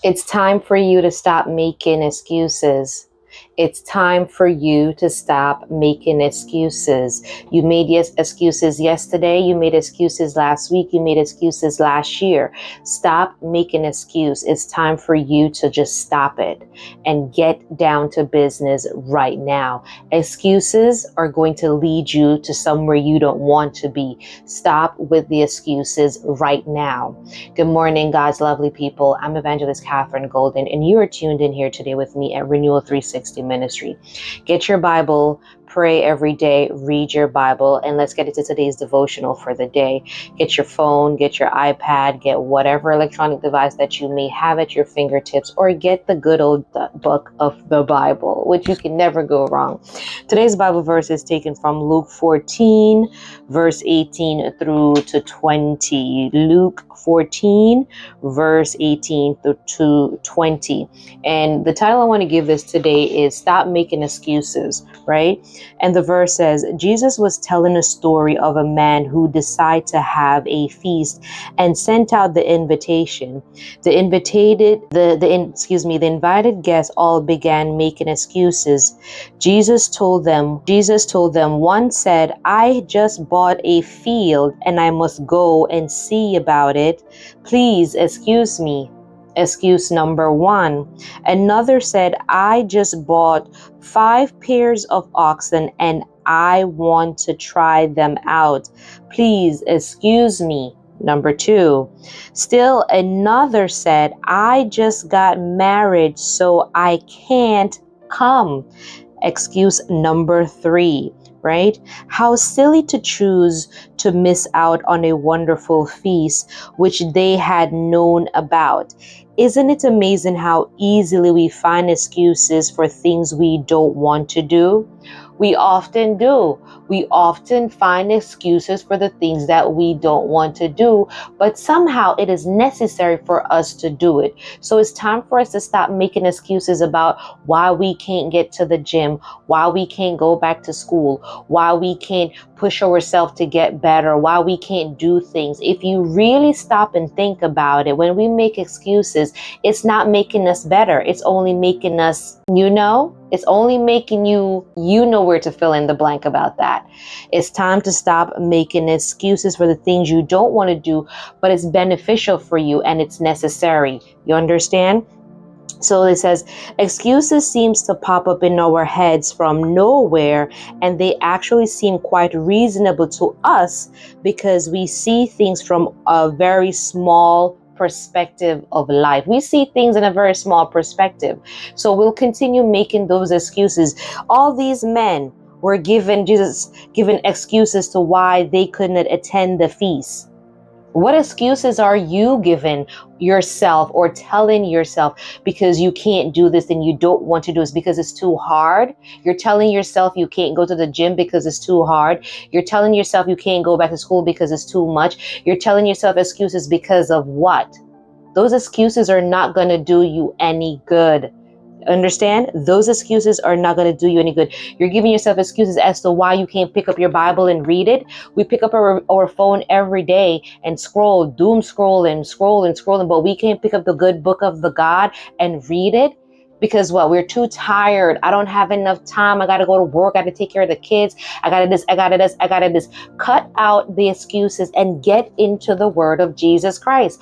It's time for you to stop making excuses. It's time for you to stop making excuses. You made excuses yesterday. You made excuses last week. You made excuses last year. Stop making excuse. It's time for you to just stop it and get down to business right now. Excuses are going to lead you to somewhere you don't want to be. Stop with the excuses right now. Good morning, God's lovely people. I'm Evangelist Catherine Golden, and you are tuned in here today with me at Renewal 360 Ministry. Get your Bible, pray every day, read your Bible, and let's get into today's devotional for the day. Get your phone, get your iPad, get whatever electronic device that you may have at your fingertips, or get the good old book of the Bible, which you can never go wrong. Today's Bible verse is taken from Luke 14, verse 18 through to 20. Luke 14, verse 18 through to 20. And the title I want to give this today is Stop Making Excuses, right? And the verse says, Jesus was telling a story of a man who decided to have a feast and sent out the invitation. The invited guests all began making excuses. Jesus told them, one said, I just bought a field and I must go and see about it. Please excuse me. Excuse number one. Another said, I just bought 5 pairs of oxen and I want to try them out. Please excuse me. Number 2. Still another said, I just got married, so I can't come. Excuse number 3. Right? How silly to choose to miss out on a wonderful feast which they had known about. Isn't it amazing how easily we find excuses for things we don't want to do? We often do. We often find excuses for the things that we don't want to do, but somehow it is necessary for us to do it. So it's time for us to stop making excuses about why we can't get to the gym, why we can't go back to school, why we can't push ourselves to get better, why we can't do things. If you really stop and think about it, when we make excuses, it's not making us better. It's only making us, it's only making you know where to fill in the blank about that. It's time to stop making excuses for the things you don't want to do, but it's beneficial for you and it's necessary. You understand? So it says, excuses seems to pop up in our heads from nowhere, and they actually seem quite reasonable to us because we see things from a very small perspective of life. We see things in a very small perspective. So we'll continue making those excuses. All these men were given excuses to why they couldn't attend the feast. What excuses are you giving yourself or telling yourself because you can't do this and you don't want to do this because it's too hard? You're telling yourself you can't go to the gym because it's too hard. You're telling yourself you can't go back to school because it's too much. You're telling yourself excuses because of what? Those excuses are not going to do you any good. Understand? Those excuses are not going to do you any good. You're giving yourself excuses as to why you can't pick up your Bible and read it. We pick up our phone every day and doom scrolling, but we can't pick up the good book of the God and read it. Because we're too tired. I don't have enough time. I got to go to work. I got to take care of the kids. I got to this. Cut out the excuses and get into the word of Jesus Christ.